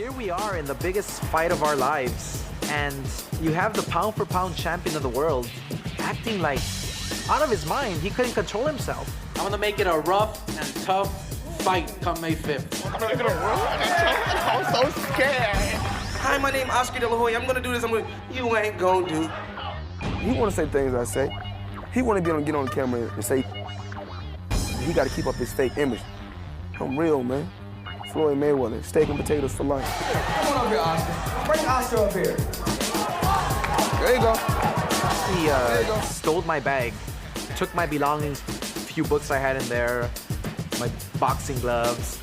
Here we are in the biggest fight of our lives, and you have the pound-for-pound champion of the world acting like out of his mind. He couldn't control himself. I'm gonna make it a rough and tough fight come May 5th. I'm gonna I'm so scared. Hi, my name is Oscar De La Hoya. I'm gonna do this. You ain't gonna do. He wanna say things I say. He wanna get on the camera and say he gotta keep up his fake image. I'm real, man. Floyd Mayweather, steak and potatoes for life. Come on up here, Oscar. Bring Oscar up here. There you go. He stole my bag, took my belongings, a few books I had in there, my boxing gloves.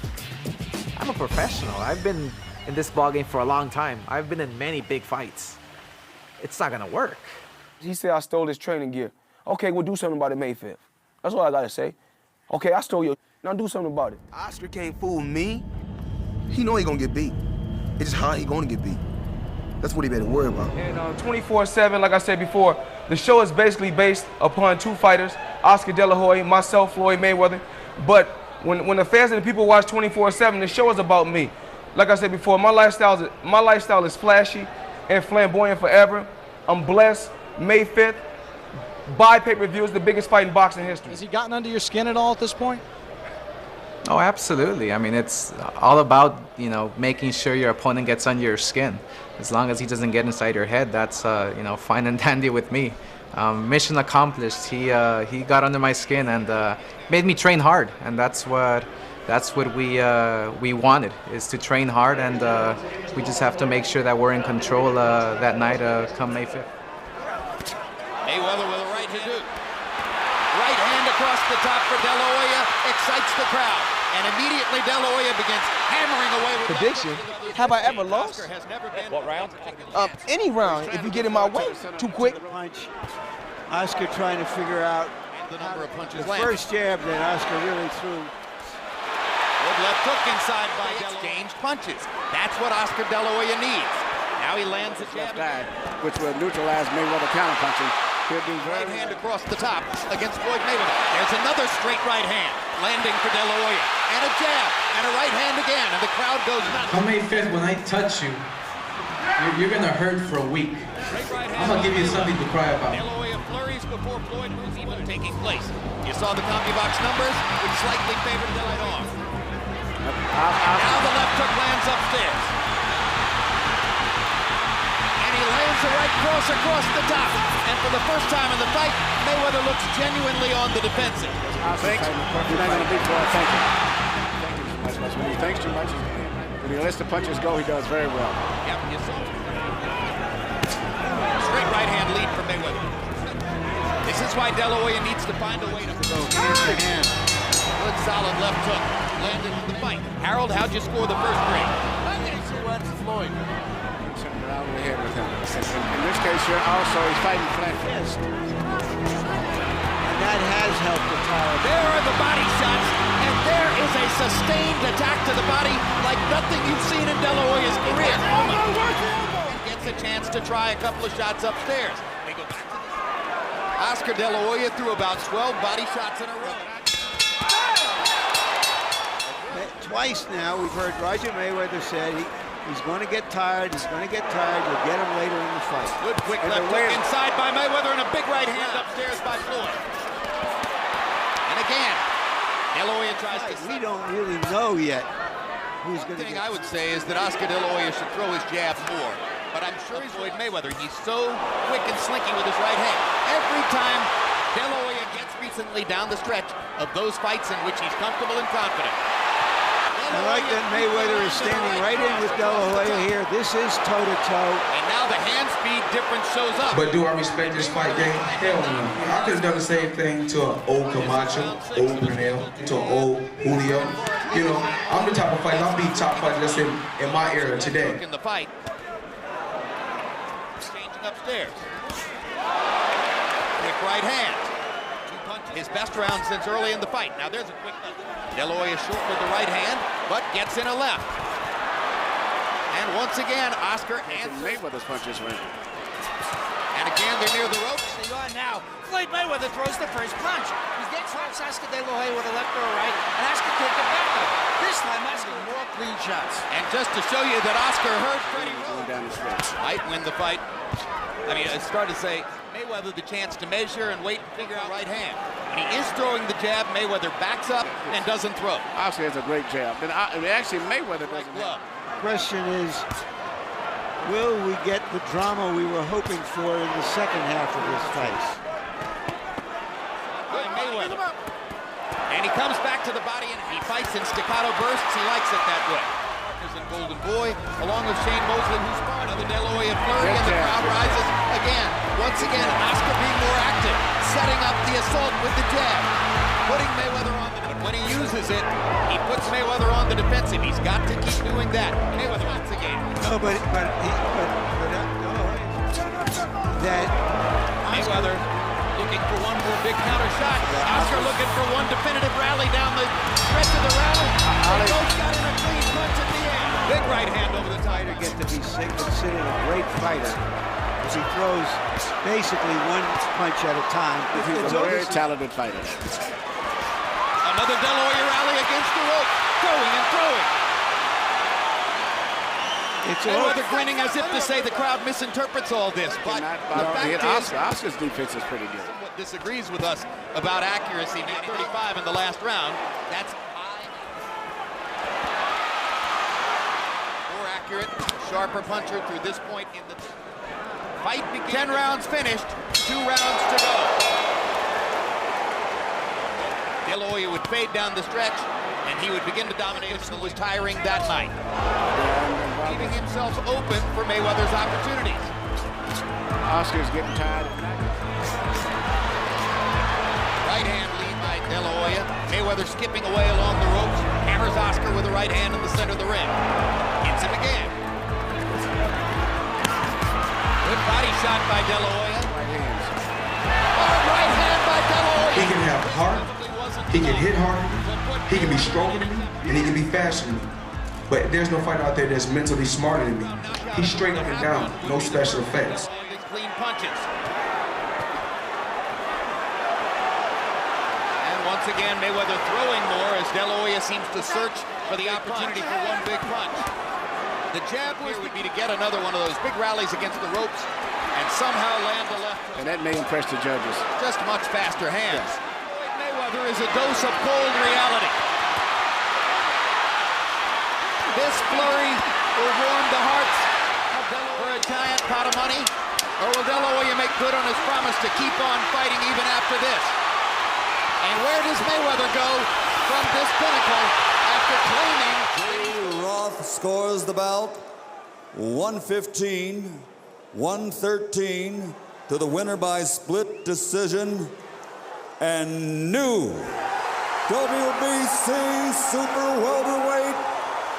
I'm a professional. I've been in this ballgame for a long time. I've been in many big fights. It's not gonna work. He said I stole his training gear. Okay, we'll do something about it May 5th. That's all I gotta say. Okay, I stole your. Now do something about it. Oscar can't fool me. He know he gonna get beat. It's just how he gonna get beat. That's what he better worry about. And 24/7, like I said before, the show is basically based upon two fighters, Oscar De La Hoya, myself, Floyd Mayweather. But when the fans and the people watch 24/7, the show is about me. Like I said before, my lifestyle is flashy and flamboyant forever. I'm blessed. May 5th, buy pay-per-view is the biggest fight in boxing history. Has he gotten under your skin at all at this point? Oh, absolutely. I mean, it's all about, making sure your opponent gets under your skin. As long as he doesn't get inside your head, that's, fine and dandy with me. Mission accomplished. He got under my skin and made me train hard, and that's what we wanted, is to train hard, and we just have to make sure that we're in control that night come May 5th. Mayweather with a right hand. Right hand across the top for De La Hoya excites the crowd, and immediately De La Hoya begins hammering away with Prediction? Have I ever lost? What round? Any round, if you get in my way too quick. Punch. Oscar trying to figure out The number of punches the landed. first jab that Oscar really threw. Good left hook inside by exchange punches. That's what Oscar De La Hoya needs. Now he lands a jab. Which will neutralize Mayweather counterpunching. He'll do very Right hand across the top against Floyd Mayweather. There's another straight right hand landing for De La Hoya. And a jab and a right hand again, and the crowd goes nuts. Come May 5th, when I touch you, you're gonna hurt for a week. I'm gonna give you something to cry about. De La Hoya flurries before Floyd was even taking place. You saw the CompuBox numbers, which slightly favored De La Hoya. Now the left hook lands upstairs. And he lands the right cross across the top. And for the first time in the fight, Mayweather looks genuinely on the defensive. Thanks. You're not going to beat Floyd. Thank you. Thank you. When he thinks too much, when he lets the punches go, he does very well. Yep, you saw. Straight right hand lead for Mayweather. This is why De La Hoya needs to find a way to go hand to hand. Good solid left hook. Landed in the fight. Harold, how'd you score the first ring? Floyd. Sent him around the head with him. In this case here, also, he's fighting flat fist. And that has helped the tower. There are the body shots, and there is a sustained attack to the body like nothing you've seen in De La Hoya's career. And gets a chance to try a couple of shots upstairs. They go back to the... Oscar De La Hoya threw about 12 body shots in a row. Twice now, we've heard Roger Mayweather said he's going to get tired, you'll get him later in the fight. Good quick left hook inside by Mayweather and a big right hand upstairs by Floyd. And again, De La Hoya tries to... We don't really know yet who's going to The thing I would say is that Oscar De La Hoya should throw his jab more. But I'm sure Floyd Mayweather, he's so quick and slinky with his right hand. Every time De La Hoya gets recently down the stretch of those fights in which he's comfortable and confident. I like that Mayweather is standing right in with De La Hoya here. This is toe-to-toe. And now the hand speed difference shows up. But do I respect this fight game? Hell no. I could have done the same thing to an old Camacho, old Pernell, to an old Julio. I'm the type of fighter, I'll be top fighter that's in my era today. In the fight. Changing upstairs. Quick right hand. His best round since early in the fight. Now there's a quick left. De La Hoya short with the right hand, but gets in a left. And once again, Oscar answers. Mayweather's punches win. And again, they're near the ropes. you are now. Floyd Mayweather throws the first punch. He gets Oscar De La Hoya with a left or a right, and Oscar take it back. This time, Oscar more clean shots. And just to show you that Oscar hurt Freddie down the stretch. might win the fight. I mean, it's started to say Mayweather the chance to measure and wait and figure out right hand. When he is throwing the jab, Mayweather backs up and doesn't throw. Oscar has a great jab. But actually, Mayweather doesn't glove. Question is, will we get the drama we were hoping for in the second half of this fight? Mayweather. And he comes back to the body and he fights in staccato bursts. He likes it that way. And Golden Boy, along with Shane Mosley, who's part of the De La Hoya flurry, and the crowd rises again. Once again, Oscar being more active, setting up the assault with the jab, putting Mayweather on the defensive. When he uses it, he puts Mayweather on the defensive. He's got to keep doing that. Mayweather wants the game. No, but Mayweather looking for one more big counter shot. Oscar looking for one definitive rally down the stretch of the round. They both got in a clean punch at the end. Big right hand over the title. Get to be considered a great fighter as he throws basically one punch at a time. He's a very talented fighter. Another De La Hoya rally against the rope, throwing and throwing. Mayweather grinning as if to say the crowd misinterprets all this, but the fact is, Oscar's defense is pretty good. Somewhat disagrees with us about accuracy. Made 35 in the last round. That's high. More accurate, sharper puncher through this point in the fight. 10 rounds finished, 2 rounds to go. De La Hoya would fade down the stretch, and he would begin to dominate. It was tiring that night, leaving himself open for Mayweather's opportunities. Oscar's getting tired of that. Right hand lead by De La Hoya. Mayweather skipping away along the ropes, hammers Oscar with a right hand in the center of the ring. Hits him again. Good body shot by De La Hoya. Right hand by De La Hoya. He can have heart, he can hit hard, he can be stronger than me, and he can be faster than me. But there's no fighter out there that's mentally smarter than me. He's straight up and down, no special effects. Clean punches. And once again, Mayweather throwing more as De La Hoya seems to search for the opportunity for one big punch. The jab here would be to get another one of those big rallies against the ropes and somehow land a left hook. And that may impress the judges. Just much faster hands. Floyd Mayweather is a dose of cold reality. This flurry will warm the hearts of De La Hoya for a giant pot of money, or will De La Hoya make good on his promise to keep on fighting even after this? And where does Mayweather go from this pinnacle after claiming? Roth scores the bout 115-113 to the winner by split decision and new WBC super welterweight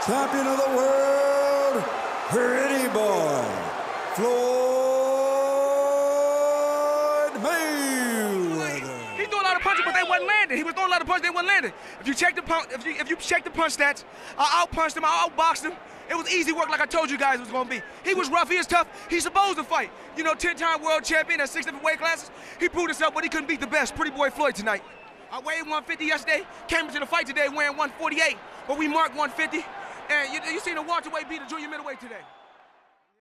champion of the world, Pretty Boy, Floyd Mayweather. He threw a lot of punches, but they wasn't landing. He was throwing a lot of punches, they wasn't landing. If you check the punch, if you check the punch stats, I outpunched him, I outboxed him. It was easy work, like I told you guys it was gonna be. He was rough, he was tough. He's supposed to fight. You know, 10-time world champion at 6 different weight classes. He proved himself, but he couldn't beat the best, Pretty Boy Floyd tonight. I weighed 150 yesterday, came into the fight today weighing 148, but we marked 150. And you seen a welterweight beat a junior middleweight today.